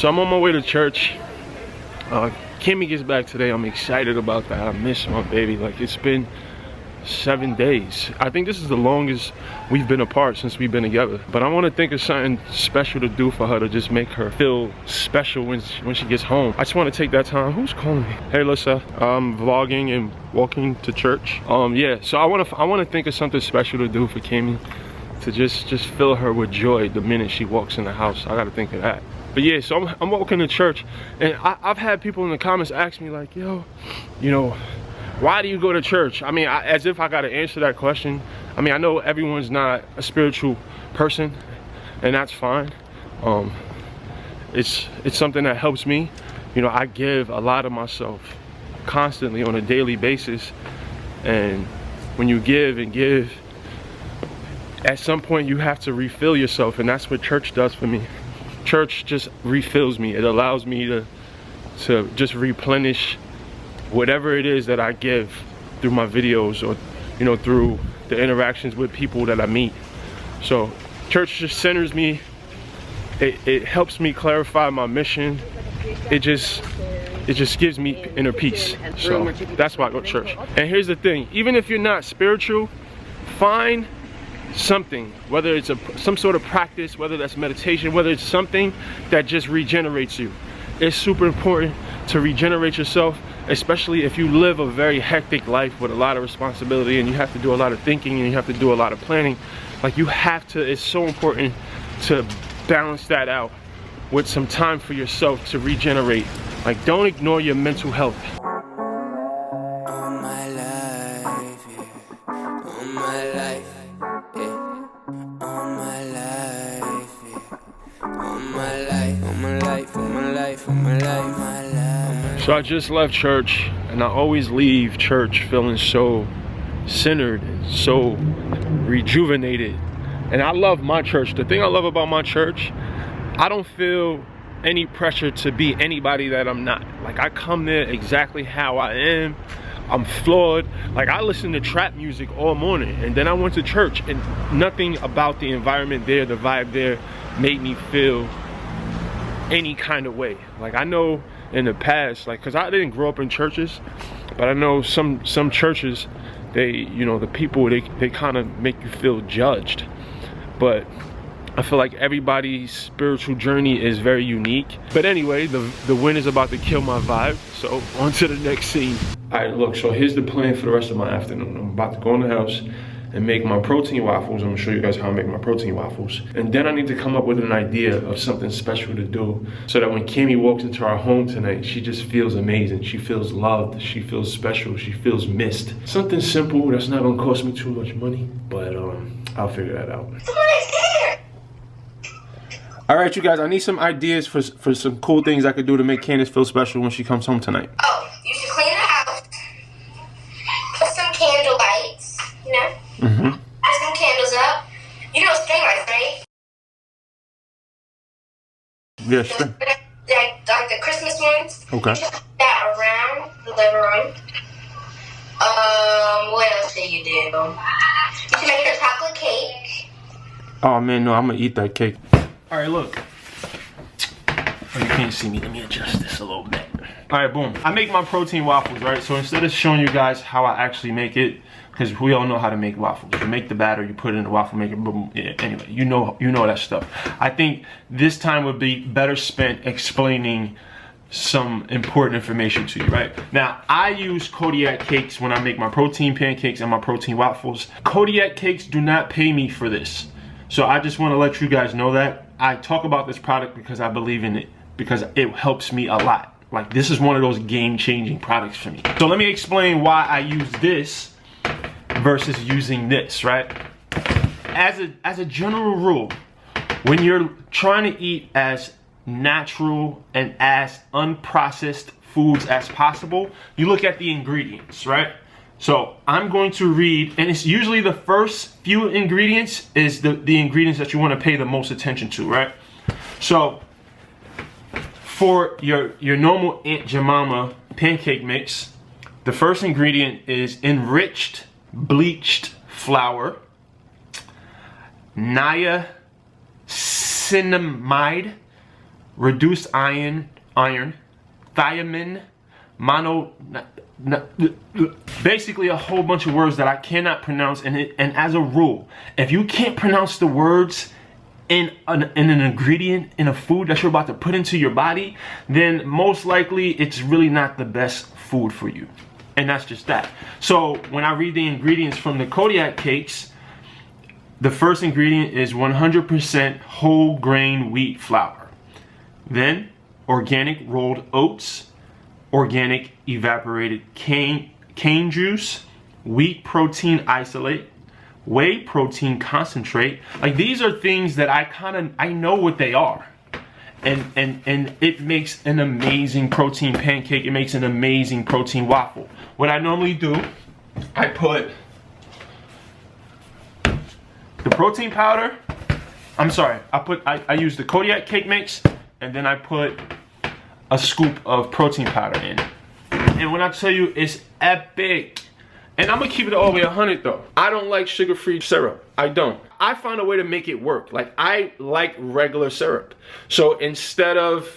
So I'm on my way to church. Kimmy gets back today. I'm excited about that. I miss my baby. Like, it's been 7 days. I think this is the longest we've been apart since we've been together. But I want to think of something special to do for her to just make her feel special when she gets home. I just want to take that time. Who's calling me? Hey, Lisa. I'm vlogging and walking to church. Yeah. So I want to think of something special to do for Kimmy, to just fill her with joy the minute she walks in the house. I got to think of that. But yeah, so I'm walking to church, and I've had people in the comments ask me like, yo, you know, why do you go to church? I mean, as if I got to answer that question. I mean, I know everyone's not a spiritual person, and that's fine. It's something that helps me. You know, I give a lot of myself constantly on a daily basis, and when you give and give, at some point you have to refill yourself, and that's what church does for me. Church just refills me. It allows me to just replenish whatever it is that I give through my videos, or, you know, through the interactions with people that I meet. So church just centers me. It helps me clarify my mission. It just gives me inner peace. So that's why I go to church. And here's the thing, even if you're not spiritual, find something, whether it's some sort of practice, whether that's meditation, whether it's something that just regenerates you. It's super important to regenerate yourself, especially if you live a very hectic life with a lot of responsibility, and you have to do a lot of thinking, and you have to do a lot of planning. Like, you have to, it's so important to balance that out with some time for yourself to regenerate. Like, don't ignore your mental health. So I just left church, and I always leave church feeling so centered and so rejuvenated. And I love my church. The thing I love about my church, I don't feel any pressure to be anybody that I'm not. Like, I come there exactly how I am. I'm flawed. Like, I listened to trap music all morning, and then I went to church, and nothing about the environment there, the vibe there, made me feel any kind of way. Like, I know in the past, like, because I didn't grow up in churches, but I know some churches, they, you know, the people, they kind of make you feel judged. But I feel like everybody's spiritual journey is very unique. But anyway, the wind is about to kill my vibe, so on to the next scene. All right, look, so here's the plan for the rest of my afternoon. I'm about to go in the house and make my protein waffles. I'm gonna show you guys how I make my protein waffles. And then I need to come up with an idea of something special to do, so that when Kimmy walks into our home tonight, she just feels amazing. She feels loved, she feels special, she feels missed. Something simple that's not gonna cost me too much money, but I'll figure that out. All right, you guys, I need some ideas for some cool things I could do to make Candace feel special when she comes home tonight. Oh, you should clean the house, put some candle lights, you know? Mm-hmm. Put some candles up. You know string lights, right? Yeah, sure. Like the Christmas ones. Okay. You should put that around the living room. What else should you do? You should make a chocolate cake. Oh man, no, I'm gonna eat that cake. All right, look. Oh, you can't see me. Let me adjust this a little bit. All right, boom. I make my protein waffles, right? So instead of showing you guys how I actually make it, because we all know how to make waffles. You make the batter, you put it in the waffle maker, boom. Yeah, anyway, you know that stuff. I think this time would be better spent explaining some important information to you, right? Now, I use Kodiak cakes when I make my protein pancakes and my protein waffles. Kodiak cakes do not pay me for this. So I just want to let you guys know that. I talk about this product because I believe in it, because it helps me a lot. Like, this is one of those game-changing products for me. So let me explain why I use this versus using this, right? As a general rule, when you're trying to eat as natural and as unprocessed foods as possible, you look at the ingredients, right? So I'm going to read, and it's usually the first few ingredients is the ingredients that you want to pay the most attention to, right? So for your normal Aunt Jemima pancake mix, the first ingredient is enriched bleached flour, niacinamide, reduced iron, thiamine, basically a whole bunch of words that I cannot pronounce. And as a rule, if you can't pronounce the words in an ingredient in a food that you're about to put into your body, then most likely it's really not the best food for you. And that's just that. So when I read the ingredients from the Kodiak cakes, the first ingredient is 100% whole grain wheat flour. Then organic rolled oats, organic evaporated cane juice, wheat protein isolate, whey protein concentrate. Like, these are things that I know what they are. And it makes an amazing protein pancake. It makes an amazing protein waffle. What I normally do, I put the protein powder. I use the Kodiak cake mix, and then I put a scoop of protein powder in. And when I tell you, it's epic. And I'm gonna keep it all the way 100 though. I don't like sugar-free syrup. I don't. I find a way to make it work. Like, I like regular syrup. So instead of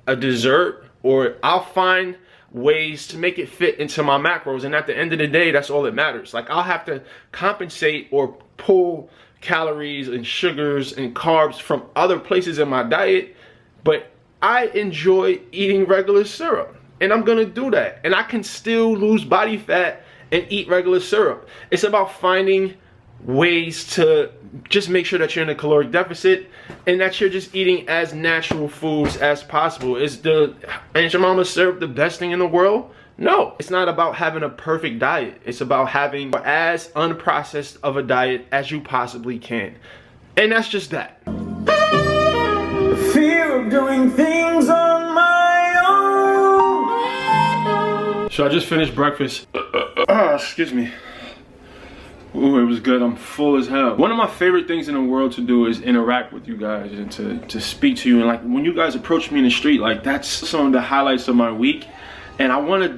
a dessert, or I'll find ways to make it fit into my macros, and at the end of the day, that's all that matters. Like, I'll have to compensate or pull calories and sugars and carbs from other places in my diet, but I enjoy eating regular syrup, and I'm gonna do that. And I can still lose body fat and eat regular syrup. It's about finding ways to just make sure that you're in a caloric deficit and that you're just eating as natural foods as possible. Is the Aunt Jemima syrup the best thing in the world? No. It's not about having a perfect diet. It's about having as unprocessed of a diet as you possibly can. And that's just that. The fear of doing things on my own. So I just finished breakfast. Excuse me. Ooh, it was good. I'm full as hell. One of my favorite things in the world to do is interact with you guys and to speak to you. And like, when you guys approach me in the street, like, that's some of the highlights of my week. And I want to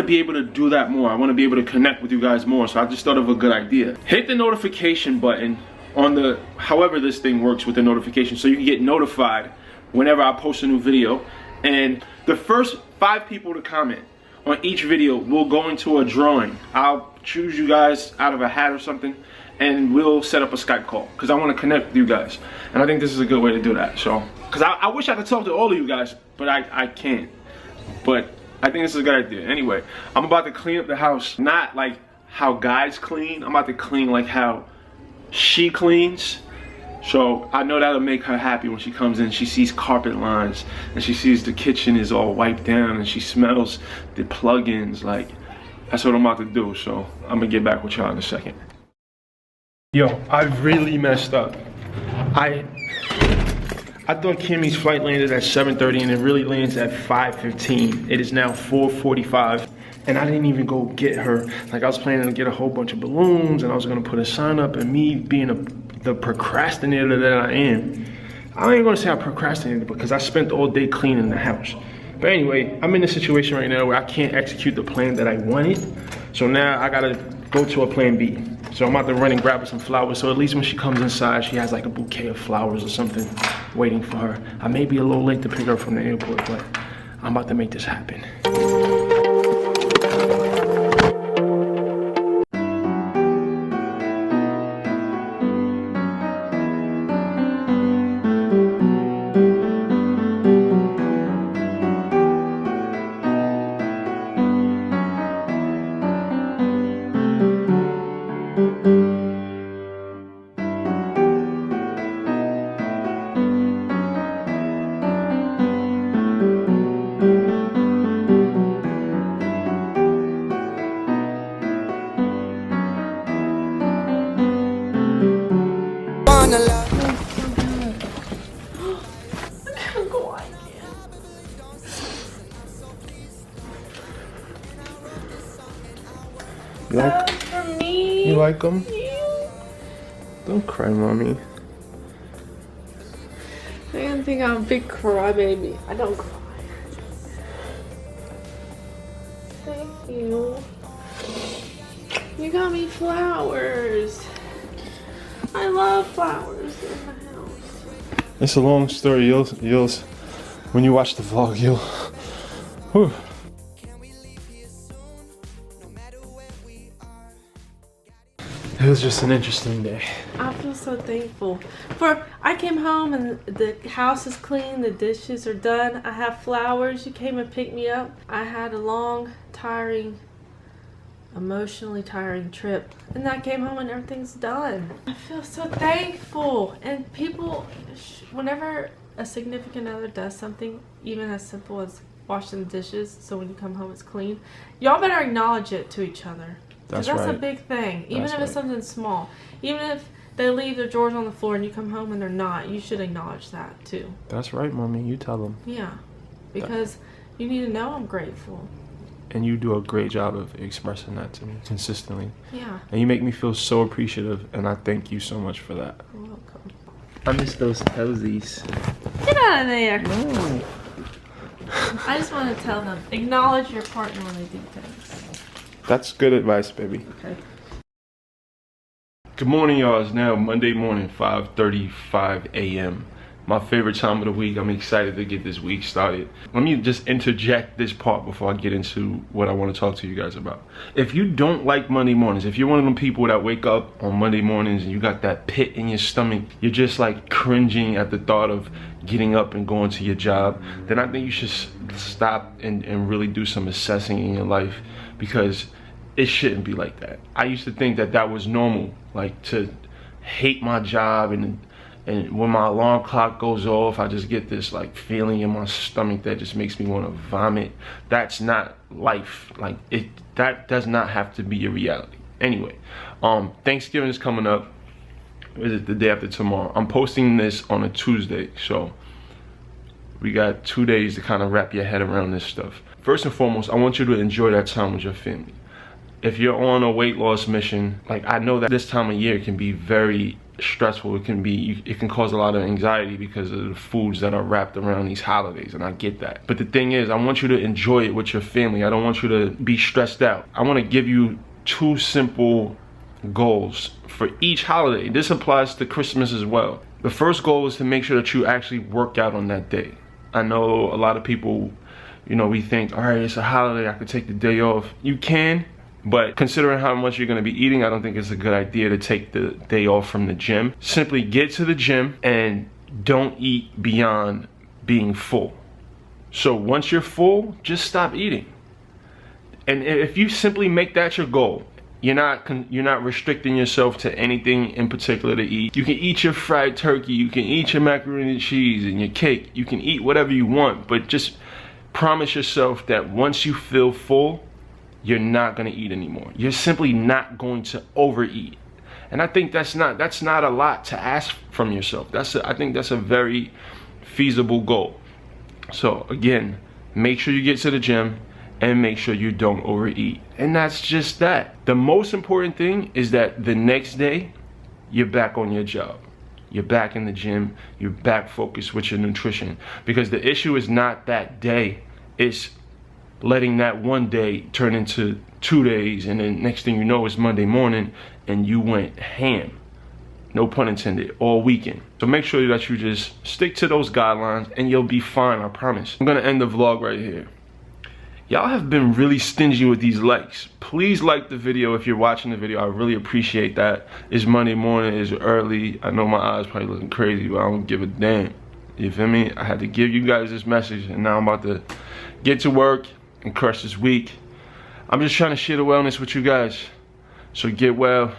be able to do that more. I want to be able to connect with you guys more. So I just thought of a good idea. Hit the notification button on the, however this thing works with the notification, so you can get notified whenever I post a new video. And the first 5 people to comment on each video will go into a drawing. I'll choose you guys out of a hat or something, and we'll set up a Skype call, because I want to connect with you guys. And I think this is a good way to do that. So, because I wish I could talk to all of you guys, but I can't. But I think this is a good idea. Anyway, I'm about to clean up the house. Not like how guys clean. I'm about to clean like how she cleans. So I know that'll make her happy when she comes in. She sees carpet lines, and she sees the kitchen is all wiped down, and she smells the plugins. Like, that's what I'm about to do. So I'm gonna get back with y'all in a second. Yo, I really messed up. I thought Kimmy's flight landed at 7:30, and it really lands at 5:15. It is now 4:45, and I didn't even go get her. Like, I was planning to get a whole bunch of balloons, and I was gonna put a sign up, and me being the procrastinator that I am, I ain't gonna say I procrastinated, because I spent all day cleaning the house. But anyway, I'm in a situation right now where I can't execute the plan that I wanted. So now I gotta go to a plan B. So I'm about to run and grab her some flowers, so at least when she comes inside, she has like a bouquet of flowers or something waiting for her. I may be a little late to pick her up from the airport, but I'm about to make this happen. You like them? Yeah. Don't cry, mommy. I didn't think I'm a big crybaby. I don't cry. Thank you. You got me flowers. I love flowers in the house. It's a long story. You'll when you watch the vlog, you'll. Whew. It was just an interesting day. I feel so thankful. I came home and the house is clean, the dishes are done, I have flowers, you came and picked me up. I had a long, tiring, emotionally tiring trip, and I came home and everything's done. I feel so thankful. And people, whenever a significant other does something, even as simple as washing the dishes, so when you come home it's clean, y'all better acknowledge it to each other. Because that's a big thing. Even if it's something small. Even if they leave their drawers on the floor and you come home and they're not, you should acknowledge that too. That's right, Mommy. You tell them. Yeah. Because you need to know I'm grateful. And you do a great job of expressing that to me consistently. Yeah. And you make me feel so appreciative, and I thank you so much for that. You're welcome. I miss those toesies. Get out of there. No. I just want to tell them, acknowledge your partner when they do things. That's good advice, baby. Okay. Good morning, y'all. It's now Monday morning, 5:35 a.m. My favorite time of the week. I'm excited to get this week started. Let me just interject this part before I get into what I want to talk to you guys about. If you don't like Monday mornings, if you're one of them people that wake up on Monday mornings and you got that pit in your stomach, you're just like cringing at the thought of getting up and going to your job, then I think you should stop and really do some assessing in your life, because it shouldn't be like that. I used to think that that was normal, like to hate my job, and when my alarm clock goes off, I just get this like feeling in my stomach that just makes me want to vomit. That's not life. Like that does not have to be your reality. Anyway, Thanksgiving is coming up. Is it the day after tomorrow? I'm posting this on a Tuesday, so we got 2 days to kind of wrap your head around this stuff. First and foremost, I want you to enjoy that time with your family. If you're on a weight loss mission, like I know that this time of year can be very stressful. It can cause a lot of anxiety because of the foods that are wrapped around these holidays, and I get that. But the thing is, I want you to enjoy it with your family. I don't want you to be stressed out. I want to give you 2 simple goals for each holiday. This applies to Christmas as well. The first goal is to make sure that you actually work out on that day. I know a lot of people, you know, we think, all right, it's a holiday, I could take the day off. You can, but considering how much you're gonna be eating, I don't think it's a good idea to take the day off from the gym. Simply get to the gym and don't eat beyond being full. So once you're full, just stop eating. And if you simply make that your goal, you're not restricting yourself to anything in particular to eat. You can eat your fried turkey, you can eat your macaroni and cheese and your cake, you can eat whatever you want, but just promise yourself that once you feel full, you're not gonna eat anymore. You're simply not going to overeat. And I think that's not a lot to ask from yourself. I think that's a very feasible goal. So again, make sure you get to the gym and make sure you don't overeat. And that's just that. The most important thing is that the next day, you're back on your job. You're back in the gym, you're back focused with your nutrition. Because the issue is not that day, it's letting that one day turn into 2 days, and then next thing you know it's Monday morning and you went ham, no pun intended, all weekend. So make sure that you just stick to those guidelines and you'll be fine, I promise. I'm gonna end the vlog right here. Y'all have been really stingy with these likes. Please like the video if you're watching the video. I really appreciate that. It's Monday morning, it's early. I know my eyes probably looking crazy, but I don't give a damn. You feel me? I had to give you guys this message, and now I'm about to get to work and crush this week. I'm just trying to share the wellness with you guys. So get well.